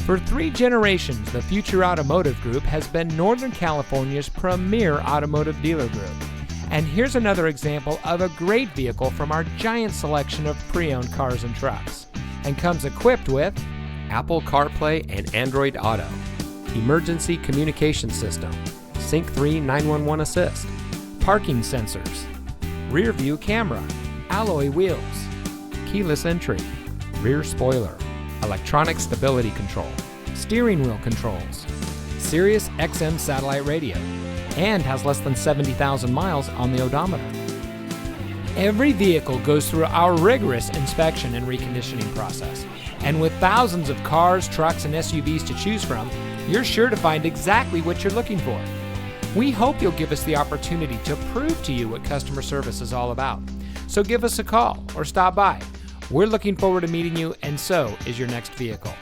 For 3 generations, the Future Automotive Group has been Northern California's premier automotive dealer group. And here's another example of a great vehicle from our giant selection of pre-owned cars and trucks. And comes equipped with Apple CarPlay and Android Auto, emergency communication system, Sync 3 911 assist, parking sensors, rear view camera, alloy wheels, keyless entry, rear spoiler, electronic stability control, steering wheel controls, Sirius XM satellite radio, and has less than 70,000 miles on the odometer. Every vehicle goes through our rigorous inspection and reconditioning process. And with thousands of cars, trucks, and SUVs to choose from, you're sure to find exactly what you're looking for. We hope you'll give us the opportunity to prove to you what customer service is all about. So give us a call or stop by. We're looking forward to meeting you, and so is your next vehicle.